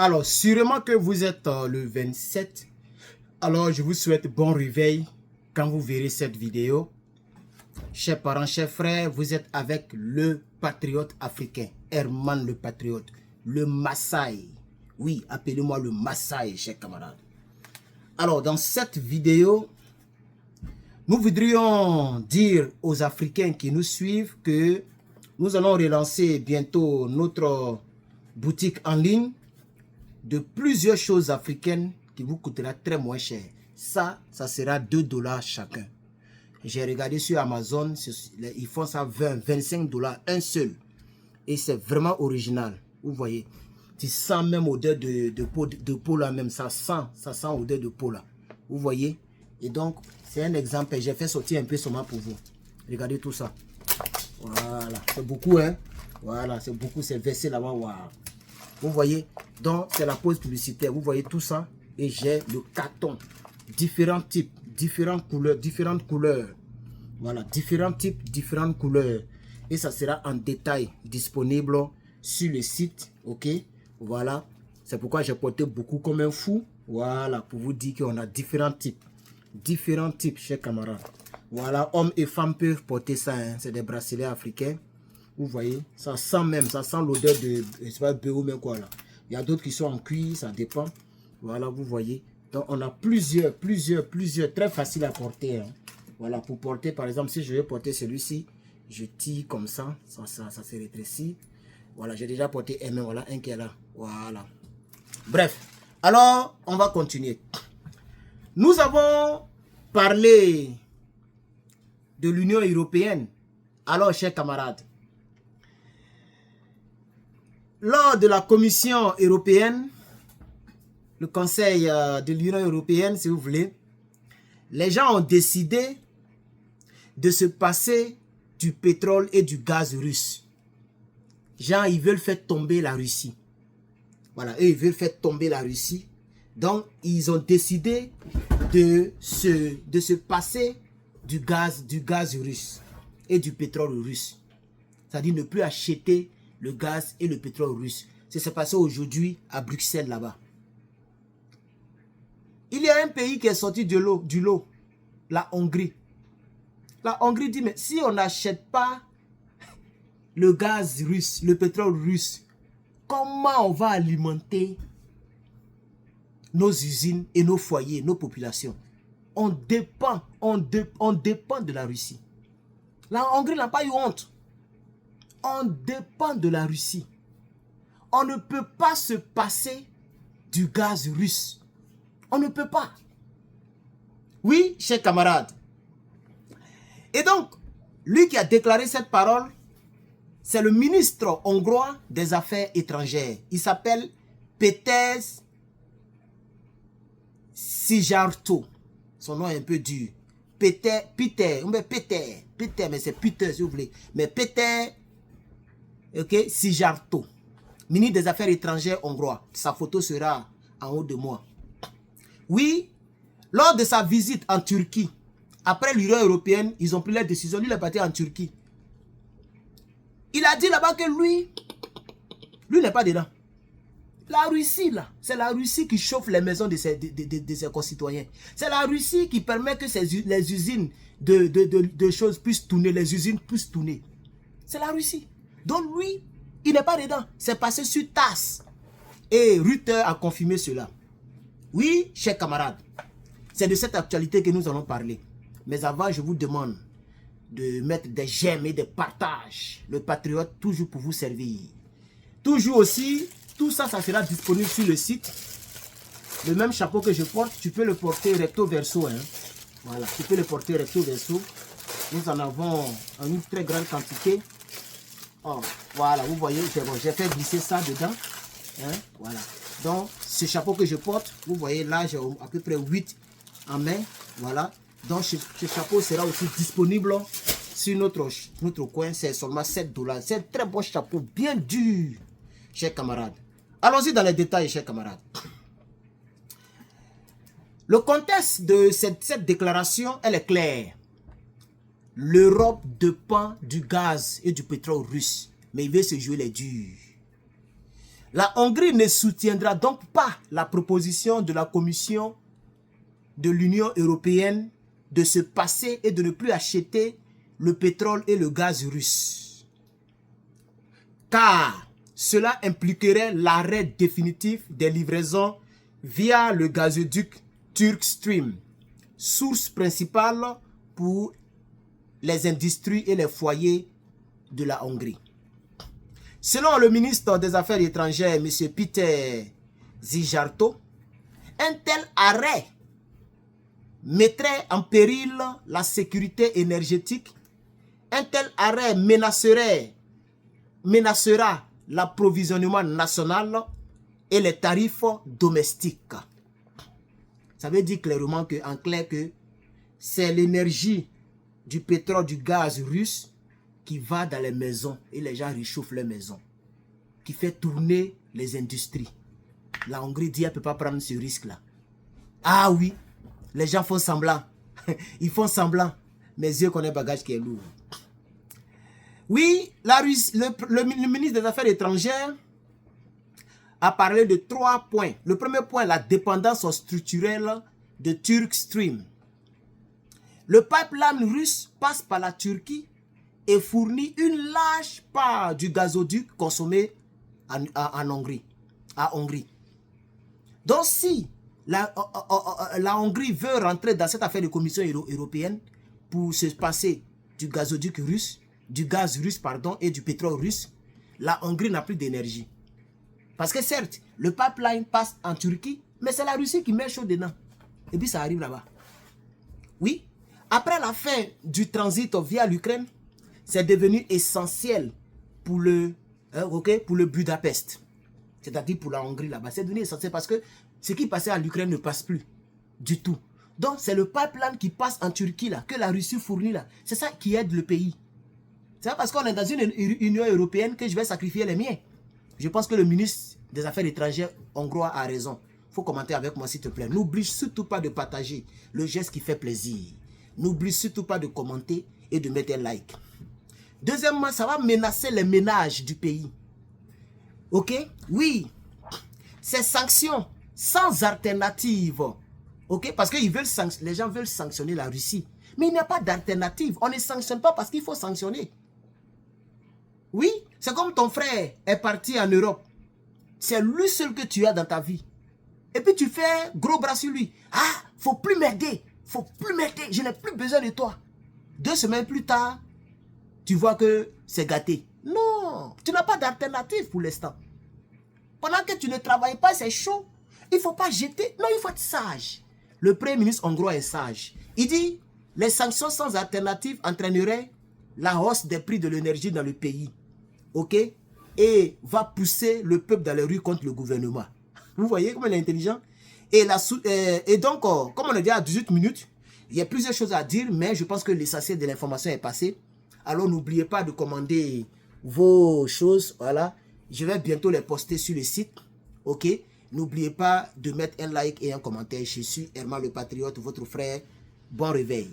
Alors, sûrement que vous êtes le 27. Alors, je vous souhaite bon réveil quand vous verrez cette vidéo. Chers parents, chers frères, vous êtes avec le patriote africain, Herman le patriote, le Maasai. Oui, appelez-moi le Maasai, chers camarades. Alors, dans cette vidéo, nous voudrions dire aux Africains qui nous suivent que nous allons relancer bientôt notre boutique en ligne de plusieurs choses africaines qui vous coûtera très moins cher. Ça sera 2 $ chacun. J'ai regardé sur Amazon, ils font ça 20, 25 $, un seul. Et c'est vraiment original. Vous voyez, tu sens même odeur de peau là même, ça sent odeur de peau là. Vous voyez? Et donc, c'est un exemple. J'ai fait sortir un peu seulement pour vous. Regardez tout ça. Voilà, c'est beaucoup, hein? Voilà, c'est beaucoup, c'est versé là-bas. Wow. Vous voyez? Donc, c'est la pause publicitaire. Vous voyez tout ça? Et j'ai le carton. Différents types, différentes couleurs. Voilà, différents types, différentes couleurs. Et ça sera en détail disponible sur le site. Ok? Voilà. C'est pourquoi j'ai porté beaucoup comme un fou. Voilà, pour vous dire qu'on a différents types. Différents types, chers camarades. Voilà, hommes et femmes peuvent porter ça. Hein. C'est des bracelets africains. Vous voyez, ça sent même, ça sent l'odeur de, je sais pas, ou même quoi là. Il y a d'autres qui sont en cuir, ça dépend. Voilà, vous voyez. Donc, on a plusieurs, très faciles à porter. Hein. Voilà, pour porter, par exemple, si je vais porter celui-ci, je tire comme ça se rétrécit. Voilà, j'ai déjà porté un, voilà, un qui est là. Voilà. Bref, alors, on va continuer. Nous avons parlé de l'Union européenne. Alors, chers camarades, lors de la Commission européenne, le Conseil de l'Union européenne, si vous voulez, les gens ont décidé de se passer du pétrole et du gaz russe. Gens, ils veulent faire tomber la Russie. Voilà, eux, ils veulent faire tomber la Russie. Donc, ils ont décidé de se passer du gaz russe et du pétrole russe. C'est-à-dire ne plus acheter le gaz et le pétrole russe. C'est ce qui s'est passé aujourd'hui à Bruxelles, là-bas. Il y a un pays qui est sorti du lot, la Hongrie. La Hongrie dit, mais si on n'achète pas le gaz russe, le pétrole russe, comment on va alimenter nos usines et nos foyers, nos populations? On dépend de la Russie. La Hongrie n'a pas eu honte. On dépend de la Russie. On ne peut pas se passer du gaz russe. On ne peut pas. Oui, chers camarades. Et donc, lui qui a déclaré cette parole, c'est le ministre hongrois des Affaires étrangères. Il s'appelle Péter Szijjártó. Son nom est un peu dur. Péter, mais c'est Peter si vous voulez. Mais Péter, ok, Szijjártó, ministre des Affaires étrangères hongrois. Sa photo sera en haut de moi. Oui, lors de sa visite en Turquie, après l'Union européenne, ils ont pris la décision. Lui, il est parti en Turquie. Il a dit là-bas que lui n'est pas dedans. La Russie, là, c'est la Russie qui chauffe les maisons de ses concitoyens. C'est la Russie qui permet que les usines de choses puissent tourner, les usines puissent tourner. C'est la Russie. Donc lui, il n'est pas dedans. C'est passé sur TASS. Et Reuters a confirmé cela. Oui, chers camarades, c'est de cette actualité que nous allons parler. Mais avant, je vous demande de mettre des j'aime et des partages. Le patriote, toujours pour vous servir. Toujours aussi, tout ça, ça sera disponible sur le site. Le même chapeau que je porte, tu peux le porter recto verso. Hein. Voilà, tu peux le porter recto verso. Nous en avons en une très grande quantité. Oh, voilà, vous voyez, j'ai fait glisser ça dedans. Hein, voilà. Donc, ce chapeau que je porte, vous voyez, là, j'ai à peu près 8 en main. Voilà. Donc, ce chapeau sera aussi disponible sur notre coin. C'est seulement 7 $. C'est un très bon chapeau, bien dur, chers camarades. Allons-y dans les détails, chers camarades. Le contexte de cette déclaration, elle est claire. L'Europe dépend du gaz et du pétrole russe, mais il veut se jouer les durs. La Hongrie ne soutiendra donc pas la proposition de la Commission de l'Union européenne de se passer et de ne plus acheter le pétrole et le gaz russe. Car cela impliquerait l'arrêt définitif des livraisons via le gazoduc Turk Stream, source principale pour les industries et les foyers de la Hongrie. Selon le ministre des Affaires étrangères, M. Peter Szijjártó, un tel arrêt mettrait en péril la sécurité énergétique. Un tel arrêt menacera l'approvisionnement national et les tarifs domestiques. Ça veut dire clairement que, en clair, que c'est l'énergie du pétrole, du gaz russe qui va dans les maisons et les gens réchauffent les maisons, qui fait tourner les industries. La Hongrie dit qu'elle ne peut pas prendre ce risque-là. Ah oui, les gens font semblant. Ils font semblant. Mais Dieu connaît le bagage qui est lourd. Oui, la Russie, le ministre des Affaires étrangères a parlé de 3 points. Le premier point, la dépendance structurelle de Turk Stream. Le pipeline russe passe par la Turquie et fournit une large part du gazoduc consommé en Hongrie, à Hongrie. Donc si la Hongrie veut rentrer dans cette affaire de commission européenne pour se passer du gazoduc russe, du gaz russe et du pétrole russe, la Hongrie n'a plus d'énergie. Parce que certes, le pipeline passe en Turquie, mais c'est la Russie qui met chaud dedans. Et puis ça arrive là-bas. Oui, après la fin du transit via l'Ukraine, c'est devenu essentiel pour le Budapest. C'est-à-dire pour la Hongrie là-bas. C'est devenu essentiel parce que ce qui passait à l'Ukraine ne passe plus du tout. Donc c'est le pipeline qui passe en Turquie là, que la Russie fournit là. C'est ça qui aide le pays. C'est pas parce qu'on est dans une Union européenne que je vais sacrifier les miens. Je pense que le ministre des Affaires étrangères hongrois a raison. Il faut commenter avec moi s'il te plaît. N'oublie surtout pas de partager le geste qui fait plaisir. N'oublie surtout pas de commenter et de mettre un like. Deuxièmement, ça va menacer les ménages du pays. Ok? Oui. Ces sanctions sans alternative. Ok? Parce que les gens veulent sanctionner la Russie. Mais il n'y a pas d'alternative. On ne sanctionne pas parce qu'il faut sanctionner. Oui, c'est comme ton frère est parti en Europe. C'est lui seul que tu as dans ta vie. Et puis tu fais gros bras sur lui. Ah, faut plus m'aider. Faut plus m'aider. Je n'ai plus besoin de toi. 2 semaines plus tard, tu vois que c'est gâté. Non, tu n'as pas d'alternative pour l'instant. Pendant que tu ne travailles pas, c'est chaud. Il ne faut pas jeter. Non, il faut être sage. Le premier ministre hongrois est sage. Il dit, les sanctions sans alternative entraîneraient la hausse des prix de l'énergie dans le pays. Ok? Et va pousser le peuple dans les rues contre le gouvernement. Vous voyez comment il est intelligent? Et donc, comme on est déjà à 18 minutes, il y a plusieurs choses à dire, mais je pense que l'essentiel de l'information est passé. Alors, n'oubliez pas de commander vos choses. Voilà. Je vais bientôt les poster sur le site. Ok? N'oubliez pas de mettre un like et un commentaire. Je suis Herman le Patriote, votre frère. Bon réveil.